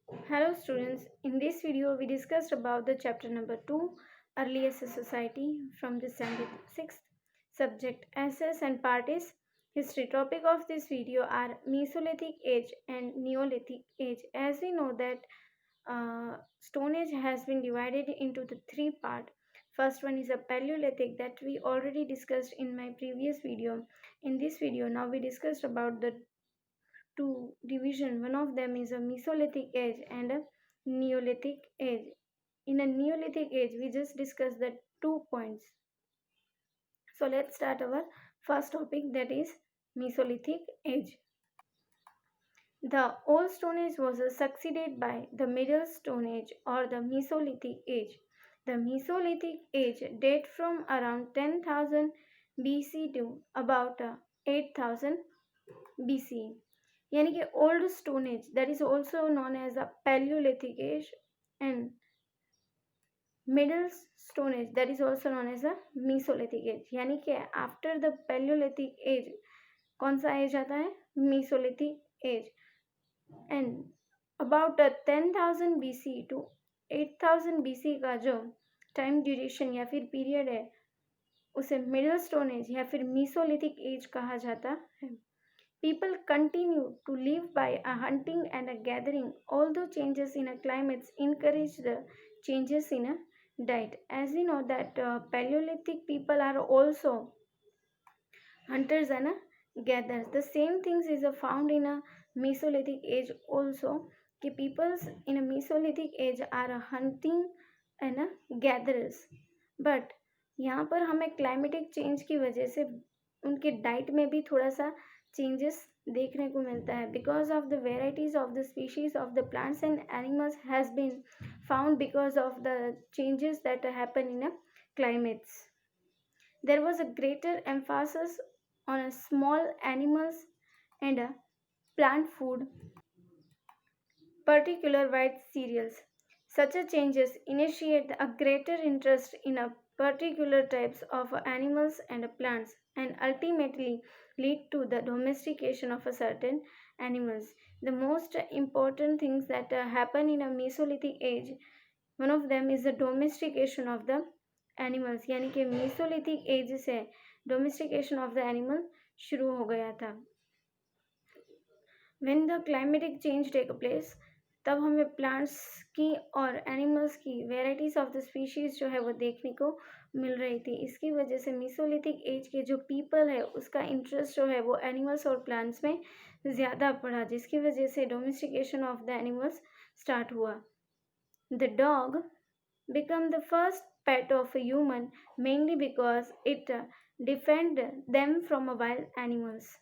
Hello students, in this video we discussed about the chapter number 2 Earliest Society from the standard 6th subject SS and part is history. Topic of this video are Mesolithic age and Neolithic age. As we know that Stone Age has been divided into the three part. First one is a Paleolithic that we already discussed in my previous video. In this video now we discussed about the two division. One of them is a Mesolithic age and a Neolithic age. In a Neolithic age, we just discussed the 2 points. So let's start our first topic, that is Mesolithic age. The Old Stone Age was succeeded by the Middle Stone Age or the Mesolithic age. The Mesolithic age dates from around 10,000 BC to about 8,000 BC. यानी कि old stone age that is also known as a paleolithic age and middle stone age that is also known as a mesolithic age. यानी कि after the Palaeolithic as कौन सा age आता है? Mesolithic age. And about 10,000 BC to 8,000 BC का जो time duration या फिर पीरियड है उसे मिडल स्टोन एज या फिर मीसोलिथिक एज कहा जाता है. People continue to live by a hunting and a gathering, although changes in a climates encourage the changes in a diet. As we know that Paleolithic people are also hunters and gatherers. The same things is found in a Mesolithic age also. कि peoples in a Mesolithic age are hunting and gatherers. But यहाँ पर हमें climatic change की वजह से उनके diet में भी थोड़ा सा चेंजेस देखने को मिलता है. Because of the varieties of the species of the plants and animals has been found because of the changes that happen in climates. There was a greater emphasis on a small animals and a plant food, particular white cereals. Such a changes initiate a greater interest in a particular types of animals and plants and ultimately lead to the domestication of a certain animals. The most important things that happen in a Mesolithic age, one of them is the domestication of the animals. यानी कि Mesolithic age से domestication of the animal शुरू हो गया था. When the climatic change take place, तब हमें plants की और एनिमल्स की वेराइटीज ऑफ द स्पीशीज जो है वो देखने को मिल रही थी. इसकी वजह से मीसोलिथिक एज के जो पीपल है उसका इंटरेस्ट जो है वो एनिमल्स और प्लांट्स में ज़्यादा पड़ा, जिसकी वजह से domestication of the animals start हुआ. The dog become the first pet of a human mainly because it defend them from a wild animals.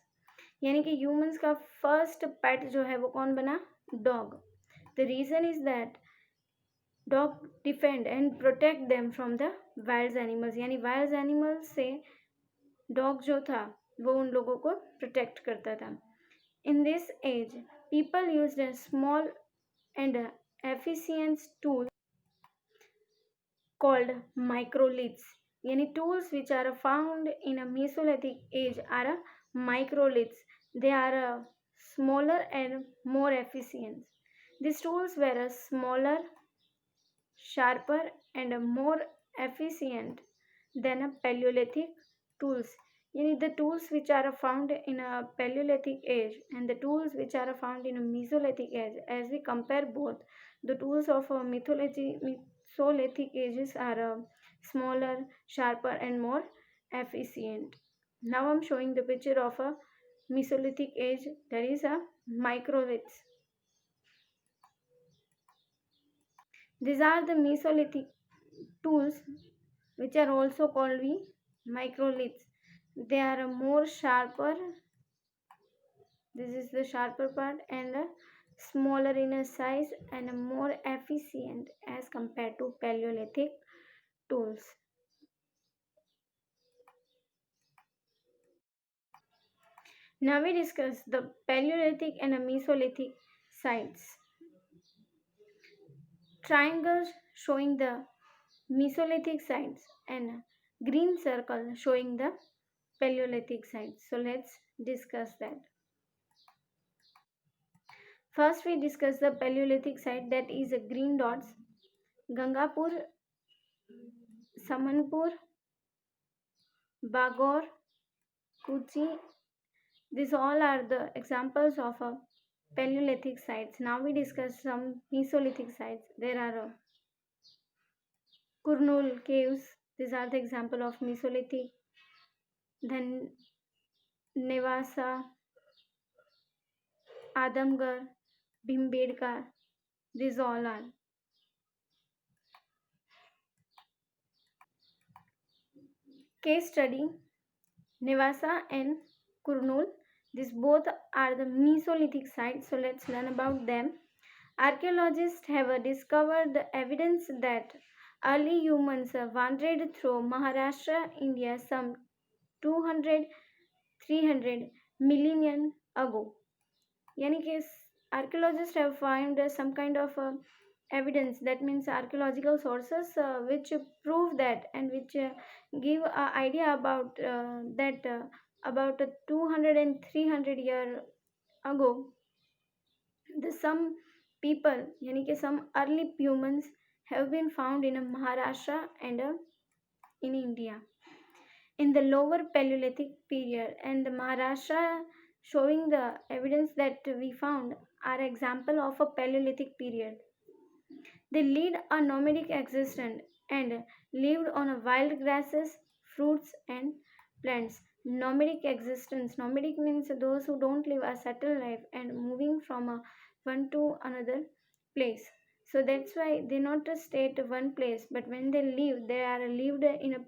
यानी कि ह्यूमंस का फर्स्ट पेट जो है वो कौन बना? Dog. The reason is that dog defend and protect them from the wild animals. यानी wild animals से dog जो था वो उन लोगों को protect करता था. In this age, people used a small and efficient tool called microliths. यानी tools which are found in a Mesolithic age are microliths. They are smaller and more efficient. These tools were smaller, sharper, and more efficient than a Paleolithic tools. Yani the tools which are found in a Paleolithic age and the tools which are found in a Mesolithic age, as we compare both, the tools of a Mesolithic ages are smaller, sharper, and more efficient. Now I'm showing the picture of a Mesolithic age, that is a microliths. These are the Mesolithic tools which are also called microliths. They are more sharper. This is the sharper part and smaller in a size and more efficient as compared to Paleolithic tools. Now we discuss the Paleolithic and Mesolithic sites. Triangles showing the Mesolithic sites and green circle showing the Paleolithic sites. So let's discuss that. First, we discuss the Paleolithic site, that is green dots, Gangapur, Samanpur, Bagor, Kuchi. These all are the examples of Paleolithic sites. Now we discuss some Mesolithic sites. There are Kurnul caves. These are the example of Mesolithic. Then Nevasa, Adamgarh, Bhimbedkar. These all are. Case study, Nevasa and Kurnul. These both are the Mesolithic sites, so let's learn about them. Archaeologists have discovered the evidence that early humans wandered through Maharashtra, India some 200 300 million ago. यानी कि archaeologists have found some kind of evidence, that means archaeological sources which prove that and which give an idea about that about 200 and 300 year ago the some people यानी कि some early humans have been found in Maharashtra and in India in the lower Paleolithic period, and the Maharashtra showing the evidence that we found are example of a Paleolithic period. They lead a nomadic existence and lived on a wild grasses, fruits and plants. Nomadic existence. Nomadic means those who don't live a settled life and moving from one to another place. So that's why they not just stay at one place, but when they live, they are lived in a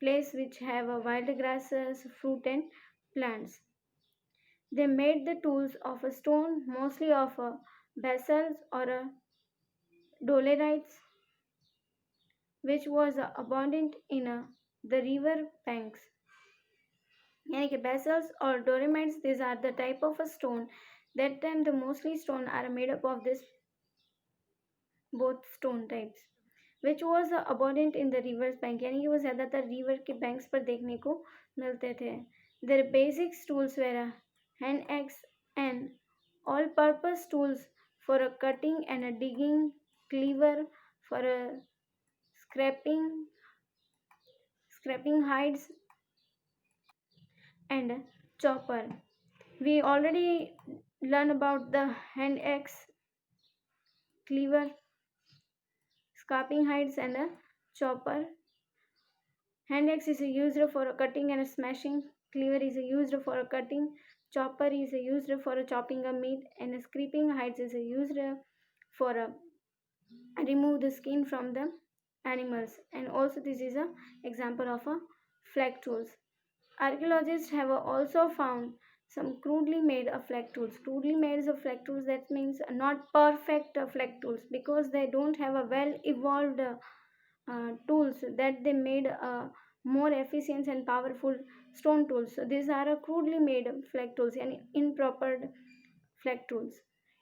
place which have wild grasses, fruit and plants. They made the tools of a stone, mostly of basalt or dolerites, which was abundant in the river banks. यानी कि basalts or dolomites, these are the type of a stone. That time the mostly stone are made up of this both stone types, which was abundant in the rivers bank, यानी कि वो ज़्यादातर river के banks पर देखने को मिलते थे. Their basic tools were a hand axe and all-purpose tools for a cutting and a digging, cleaver for a scraping hides, and a chopper. We already learned about the hand axe, cleaver, scraping hides, and a chopper. Hand axe is used for cutting and smashing. Cleaver is used for cutting. Chopper is used for chopping a meat, and scraping hides is used for remove the skin from the animals. And also this is a example of a flake tools. Archaeologists have also found some crudely made flake tools. Crudely made flake tools, that means not perfect flake tools, because they don't have a well evolved tools that they made more efficient and powerful stone tools. So these are crudely made flake tools and improper flake tools.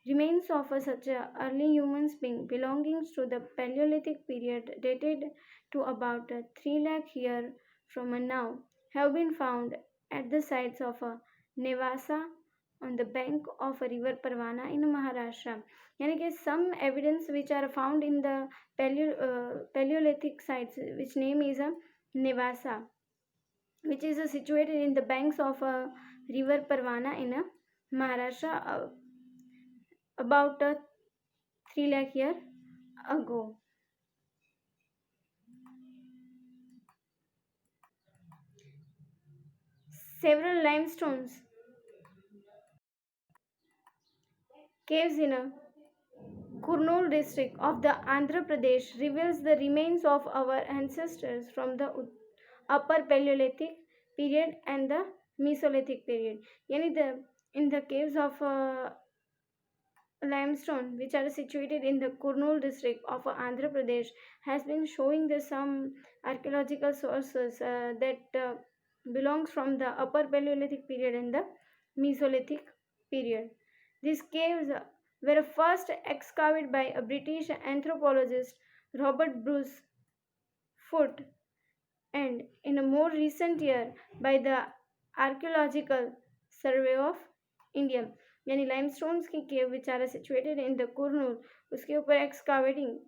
Remains of such early humans being belonging to the Paleolithic period, dated to about 3 lakh year from now, have been found at the sites of Nevasa on the bank of a river Parwana in Maharashtra. यानी कि some evidence which are found in the Paleolithic sites, which name is Nevasa, which is situated in the banks of river Parwana in Maharashtra about 3 lakh year ago. Several limestones caves in Kurnool district of the Andhra Pradesh reveals the remains of our ancestors from the Upper Paleolithic period and the Mesolithic period. Yani in the caves of limestone, which are situated in the Kurnool district of Andhra Pradesh, has been showing the some archaeological sources that belongs from the Upper Paleolithic period and the Mesolithic period. These caves were first excavated by a British anthropologist Robert Bruce Foote, and in a more recent year by the Archaeological Survey of India. यानी limestones की cave which are situated in the Kurnool, उसके ऊपर एक्सकावेटिंग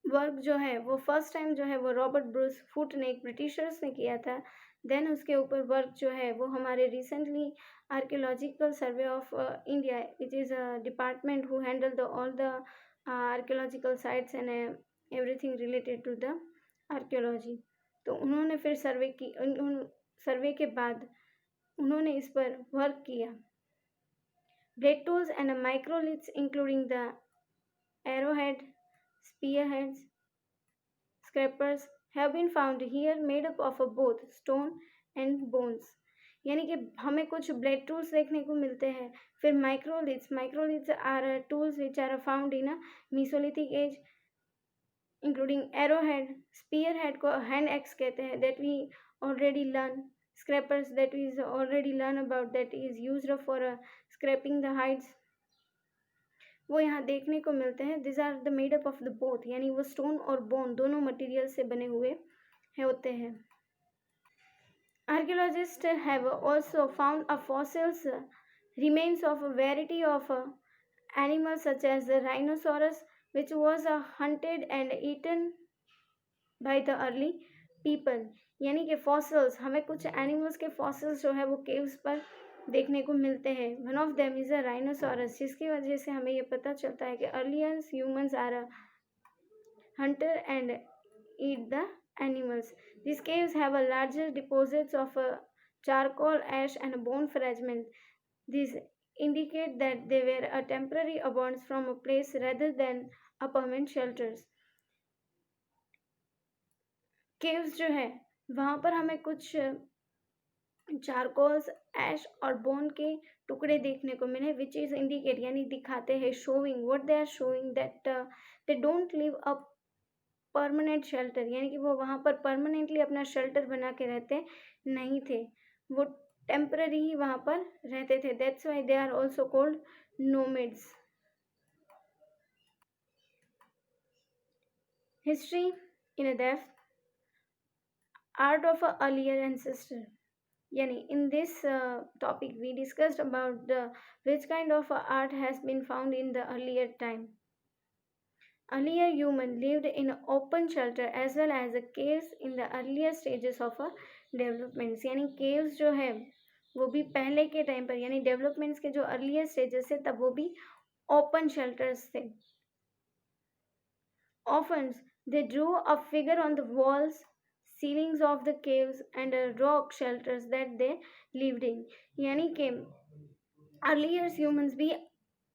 work जो है वो first time जो है वो रॉबर्ट ब्रूस फुट ने, एक ब्रिटिशर्स ने किया था। देन उसके ऊपर वर्क जो है वो हमारे recently archaeological survey of India, it is a department who handle the all the archaeological sites and everything related to the archaeology. तो उन्होंने फिर सर्वे के बाद उन्होंने इस पर वर्क किया। Blade tools and microliths including the arrowhead, spearheads, scrapers have been found here made up of both stone and bones। यानी कि हमें कुछ ब्लेड टूल्स देखने को मिलते हैं। फिर microliths are tools which are found in a mesolithic age including arrowhead, spear head को हैंड एक्स कहते हैं, that we already learn. Scrapers that is already learn about, that is used for scraping the hides, वो यहाँ देखने को मिलते हैं। This are the made up of the both, यानी वो स्टोन और बोन दोनों मटेरियल से बने हुए होते हैं। Archaeologist have also found a fossils remains of a variety of animals such as the rhinoceros, which was hunted and eaten by the early people। यानी कि फॉसिल्स, हमें कुछ एनिमल्स के फॉसिल्स जो है वो केव्स पर देखने को मिलते हैं। One of them is a rhinoceros, जिसकी वजह से हमें ये पता चलता है कि earlier humans are a hunter and eat the animals। These caves have a larger deposits of charcoal, ash, and bone fragments। These indicate that they were a temporary abodes from a place rather than a permanent shelters। caves जो है वहाँ पर हमें कुछ charcoals, एश और bone के टुकड़े देखने को मिले, विच इज इंडिकेट यानी दिखाते हैं, showing what they are showing that they don't live a permanent shelter, यानी कि वो वहाँ पर परमानेंटली अपना शेल्टर बना के रहते नहीं थे, वो टेम्पररी ही वहाँ पर रहते थे। That's why they are also called nomads. History in a depth, art of a earlier ancestor, यानी in this topic we discussed about the which kind of art has been found in the earlier time। earlier human lived in open shelter as well as caves in the earlier stages of developments। यानी caves जो है वो भी पहले के time पर, यानी developments के जो अर्लियर स्टेजेस है तब वो भी ओपन शेल्टर्स थे। often they drew a figure on the walls, ceilings of the caves and rock shelters that they lived in। यानी कि अर्लियर ह्यूमंस भी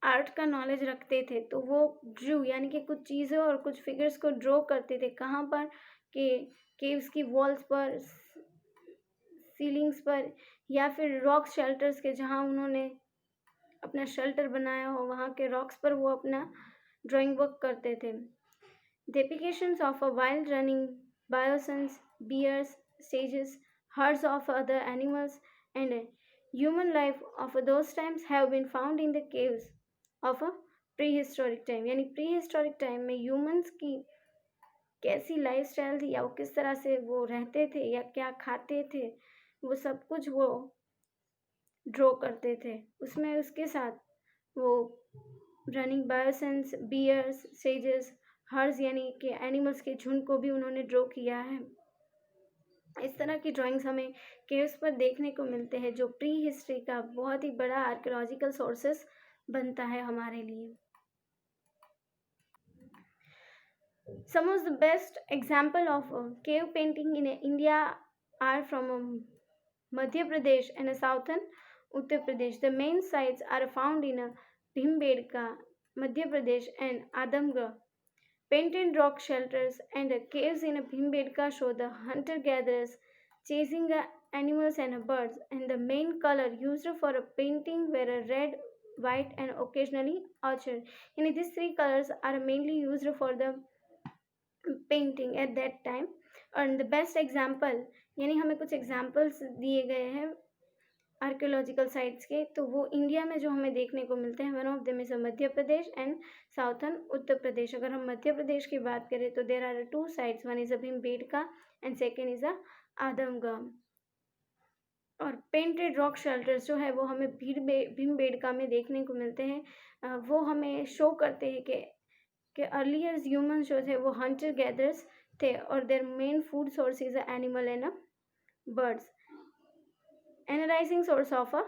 आर्ट का नॉलेज रखते थे, तो वो ड्रू यानी कि कुछ चीज़ें और कुछ फिगर्स को ड्रॉ करते थे। कहाँ पर? कि केव्स की वॉल्स पर, सीलिंग्स पर, या फिर रॉक शेल्टर्स के जहाँ उन्होंने अपना शेल्टर बनाया हो वहाँ के रॉक्स पर वो अपना ड्राइंग वर्क करते थे। Depictions of a wild running bisons, bears, sages, herds of other animals, and human life of those times have been found in the caves of a prehistoric time। यानी prehistoric time में humans की कैसी lifestyle थी, या वो किस तरह से वो रहते थे, या क्या खाते थे, वो सब कुछ वो ड्रॉ करते थे। उसमें उसके साथ वो रनिंग बायोसन्स, बियर्स, सेजेस, हर्स यानी कि एनिमल्स के झुंड को भी उन्होंने ड्रॉ किया है। इस तरह की ड्राइंग्स हमें केव्स पर देखने को मिलते हैं, जो प्री हिस्ट्री का बहुत ही बड़ा आर्कियोलॉजिकल सोर्सेस बनता है हमारे लिए। Some of the best example of cave painting in India are from Madhya Pradesh and southern Uttar Pradesh। The main sites are found in Bhimbedka, Madhya Pradesh and Adamgarh। Painted rock shelters and caves in Bhimbedka show the hunter-gatherers chasing animals and birds, and the main color used for a painting were a red, white and occasionally ochre। And these three colors are mainly used for the painting at that time। and the best example यानी हमें कुछ examples दिए गए हैं archaeological sites के, तो वो India में जो हमें देखने को मिलते हैं, one of them is Madhya Pradesh and southern Uttar Pradesh. अगर हम मध्य प्रदेश की बात करें तो there are two sites, one is Bhimbetka and second is Adamgarh. और पेंटेड रॉक शेल्टर्स जो है वो हमें भीमबेडका में देखने को मिलते हैं। वो हमें शो करते हैं कि अर्लियर ह्यूमंस जो थे वो हंटर गैदर्स थे और their main food source is a animal and birds. Analyzing source of a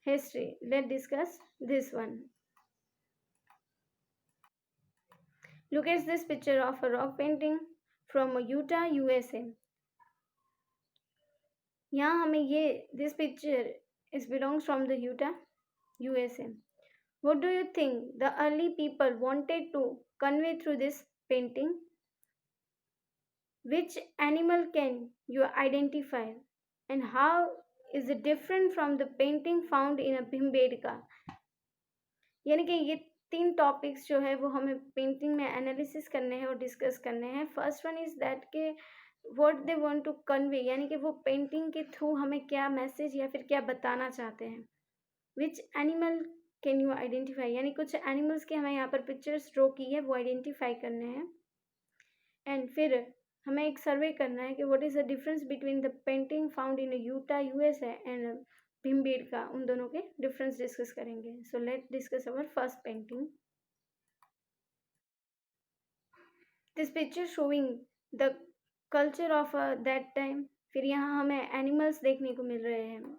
history. Let's discuss this one. Look at this picture of a rock painting from Utah, USA. यहाँ हमें ये this picture is belongs from the Utah, USA. What do you think the early people wanted to convey through this painting? Which animal can you identify? And how is it different from the painting found in a Bhimbedka? यानी कि ये 3 topics जो है वो हमें painting में analysis करने हैं और डिस्कस करने हैं। फर्स्ट वन इज़ दैट के what they want to convey, यानी कि वो पेंटिंग के थ्रू हमें क्या मैसेज या फिर क्या बताना चाहते हैं। Which animal can you identify, यानी कुछ एनिमल्स के हमें यहाँ पर पिक्चर्स ड्रॉ की है वो आइडेंटिफाई करने हैं। एंड फिर हमें एक सर्वे करना है कि what is the difference between the painting found in Utah USA and Bhimbetka, उन दोनों के डिफरेंस डिस्कस करेंगे। So let discuss our first painting. This picture showing the culture of that time. फिर यहाँ हमें एनिमल्स देखने को मिल रहे हैं।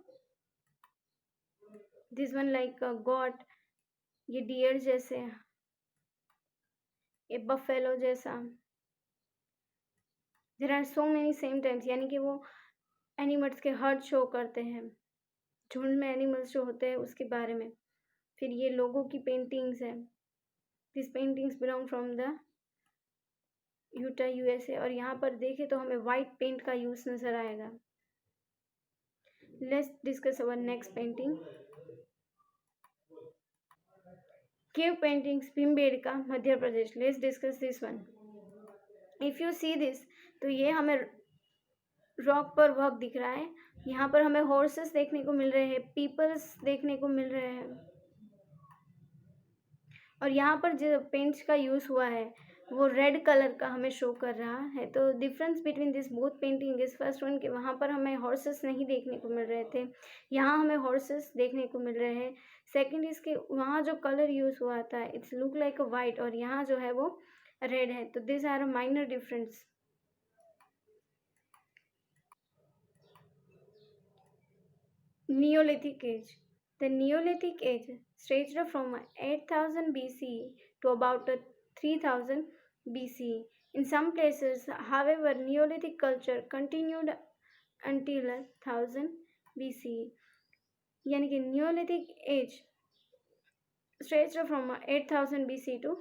दिस वन लाइक गॉट, ये डियर जैसे, ये बफेलो जैसा। There are so many same times, यानी कि वो एनिमल्स के हर्ड शो करते हैं, झुंड में एनिमल्स जो होते हैं उसके बारे में। फिर ये लोगों की पेंटिंग्स हैं। This paintings belong from the Utah USA. और यहाँ पर देखें तो हमें वाइट पेंट का यूज़ नज़र आएगा। Let's discuss our next painting. Cave paintings Bhimbetka, Madhya Pradesh. Let's discuss this one. If you see this, तो ये हमें रॉक पर वर्क दिख रहा है। यहाँ पर हमें हॉर्सेस देखने को मिल रहे हैं, पीपल्स देखने को मिल रहे हैं। और यहाँ पर जो पेंट्स का यूज़ हुआ है वो रेड कलर का हमें शो कर रहा है। तो difference between this both painting is first one कि वहाँ पर हमें हॉर्सेस नहीं देखने को मिल रहे थे, यहाँ हमें हॉर्सेस देखने को मिल रहे हैं। सेकंड इसके वहाँ जो कलर यूज़ हुआ था it's look like a white और यहाँ जो है वो रेड है। तो this are a minor difference. Neolithic age. The Neolithic age stretched from 8000 BC to about 3000 BC. In some places, however, Neolithic culture continued until 1000 BC. यानी कि Neolithic age stretched from 8000 BC to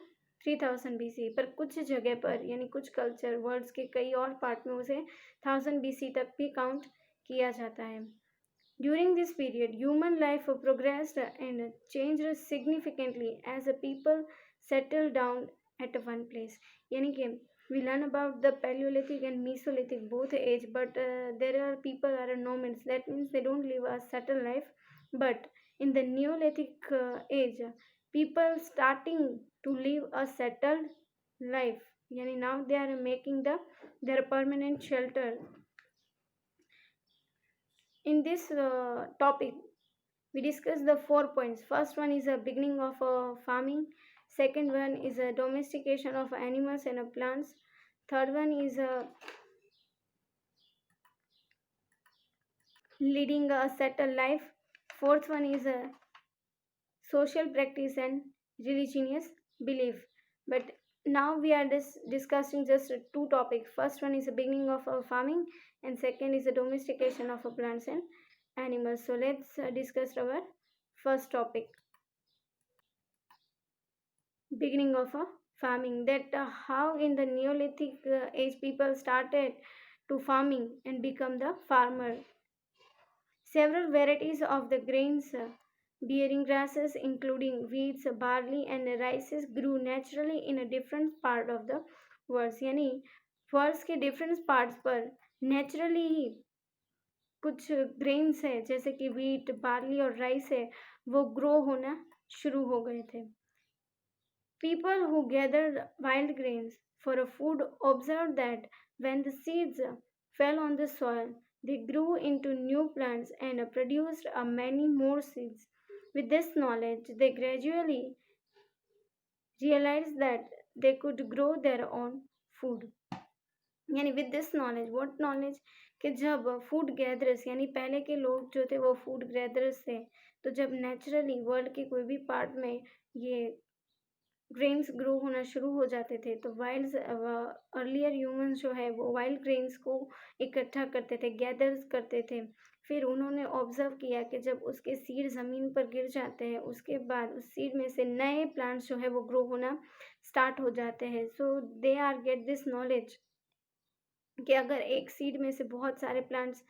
3000 BC, पर कुछ जगह पर यानी कुछ culture world के कई और पार्ट में उसे 1000 BC तक भी काउंट किया जाता है। During this period, human life progressed and changed significantly as the people settled down at one place. यानी कि we learn about the Paleolithic and Mesolithic both age, but there are people are nomads. That means they don't live a settled life. But in the Neolithic age, people starting to live a settled life. यानी now they are making their permanent shelter. In this topic, we discuss the 4 points. First one is a beginning of farming. Second one is a domestication of animals and plants. Third one is leading a settled life. Fourth one is a social practice and religious belief. But now we are discussing just 2 topics. First one is the beginning of farming and second is the domestication of plants and animals. So let's discuss our first topic, beginning of farming. That how in the Neolithic age people started to farming and become the farmer. Several varieties of the grains bearing grasses including wheats, barley and rices grew naturally in a different part of the world. यानी world के different parts पर naturally ही कुछ grains है जैसे कि wheat, barley और rice है वो ग्रो होना शुरू हो गए थे। People who gathered wild grains for a food observed that when the seeds fell on the soil, They grew into new plants and produced many more seeds. With this knowledge, they gradually realized that they could grow their own food. यानी with this knowledge, what knowledge, कि जब food gatherers यानी पहले के लोग जो थे वो फूड गैदरर्स थे, तो जब नेचुरली वर्ल्ड के कोई भी पार्ट में ये ग्रेन्स ग्रो होना शुरू हो जाते थे, तो वाइल्ड अर्लियर ह्यूमंस जो है वो वाइल्ड ग्रेन्स को इकट्ठा करते थे, गैदर्स करते थे। फिर उन्होंने ऑब्जर्व किया कि जब उसके सीड ज़मीन पर गिर जाते हैं, उसके बाद उस सीड में से नए प्लांट्स जो है वो ग्रो होना स्टार्ट हो जाते हैं। So they are get this knowledge कि अगर एक सीड में से बहुत सारे प्लांट्स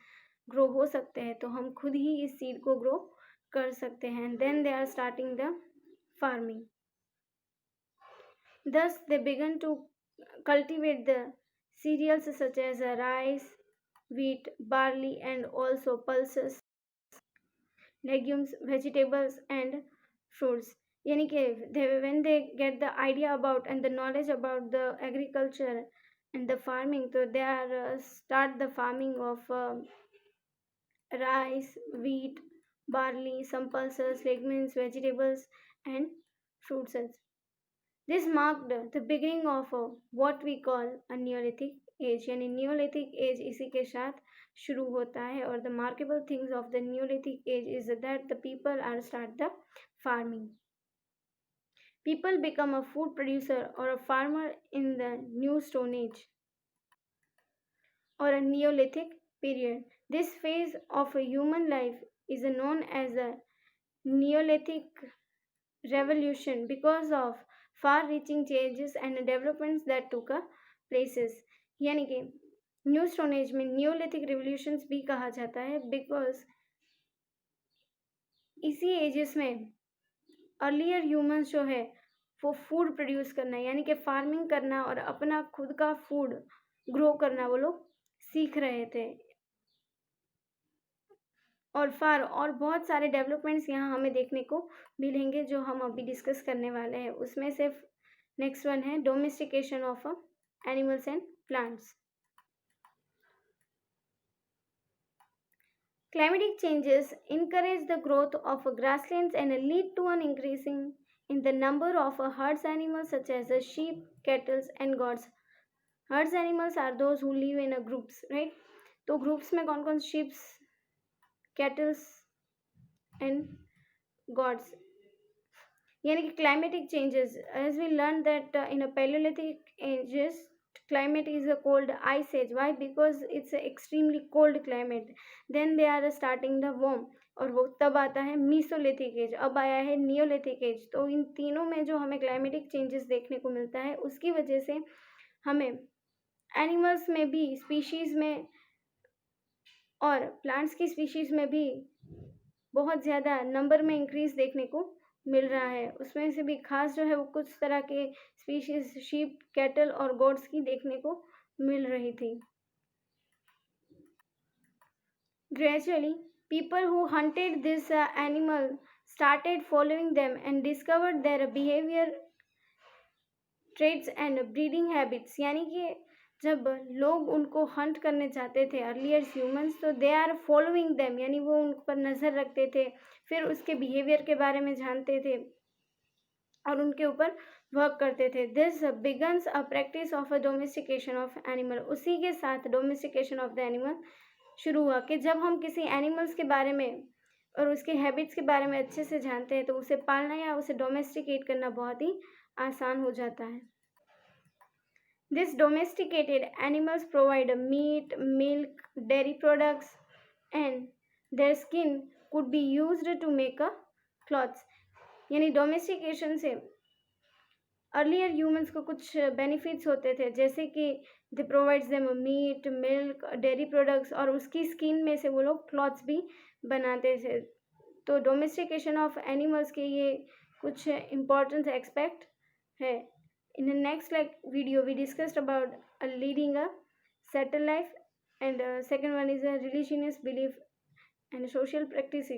ग्रो हो सकते हैं, तो हम खुद ही इस सीड को ग्रो कर सकते हैं। Then they are starting the farming. Thus, they began to cultivate the cereals such as rice, wheat, barley, and also pulses, legumes, vegetables, and fruits. यानी कि when they get the idea about and the knowledge about the agriculture and the farming, so they are start the farming of rice, wheat, barley, some pulses, legumes, vegetables, and fruits. This marked the beginning of what we call a Neolithic age, यानी Neolithic age इसी के साथ शुरू होता है। और the markable things of the Neolithic age is that the people are start the farming. People become a food producer or a farmer in the New Stone Age or a Neolithic period. This phase of a human life is known as a Neolithic revolution because of far-reaching changes and developments that took places. यानी कि new stone age में Neolithic revolutions भी कहा जाता है, because इसी edges में earlier humans जो है वो फूड प्रोड्यूस करना यानी कि फार्मिंग करना और अपना खुद का फूड ग्रो करना वो लोग सीख रहे थे। और बहुत सारे डेवलपमेंट्स यहाँ हमें देखने को मिलेंगे जो हम अभी डिस्कस करने वाले हैं। उसमें से नेक्स्ट वन है domestication of animals and plants. Climatic changes encourage the growth of grasslands and lead to an increasing in the number of herds animals such as sheep, cattle, and goats. Herds animals are those who live in groups, right? तो groups में कौन कौन? sheeps, cattle, and goats. यानी कि climatic changes, as we learned that in a Paleolithic ages climate is a cold ice age. Why? Because it's a extremely cold climate. Then they are starting the warm, और वो तब आता है mesolithic as, अब आया है neolithic age. तो इन तीनों में जो हमें क्लाइमेटिक चेंजेस देखने को मिलता है, उसकी वजह से हमें एनिमल्स में भी, स्पीशीज़ में और प्लांट्स की स्पीशीज़ में भी बहुत ज़्यादा नंबर में इंक्रीज देखने को मिल रहा है। उसमें से भी खास जो है वो कुछ तरह के स्पीशीज शीप, कैटल और गोट्स की देखने को मिल रही थी। Gradually people who hunted this animal started following them and discovered their behavior traits and breeding habits। यानी कि जब लोग उनको हंट करने जाते थे अर्लियर ह्यूमंस, तो दे आर फॉलोइंग देम, यानी वो उन पर नज़र रखते थे, फिर उसके बिहेवियर के बारे में जानते थे और उनके ऊपर वर्क करते थे। This begins a practice of a domestication of animal. उसी के साथ डोमेस्टिकेशन ऑफ द एनिमल शुरू हुआ कि जब हम किसी एनिमल्स के बारे में और उसके हैबिट्स के बारे में अच्छे से जानते हैं, तो उसे पालना या उसे डोमेस्टिकेट करना बहुत ही आसान हो जाता है। These domesticated animals provide meat, milk, dairy products, and their skin could be used to make clothes। यानी डोमेस्टिकेशन से अर्लियर ह्यूमंस को कुछ बेनिफिट्स होते थे, जैसे कि they provides them meat, milk, dairy products, और उसकी स्किन में से वो लोग क्लॉथ्स भी बनाते थे। तो डोमेस्टिकेशन ऑफ एनिमल्स के ये कुछ इम्पॉर्टेंट एस्पेक्ट है। In the next video, we discussed about leading a settled life, and second one is a religious belief and social practice.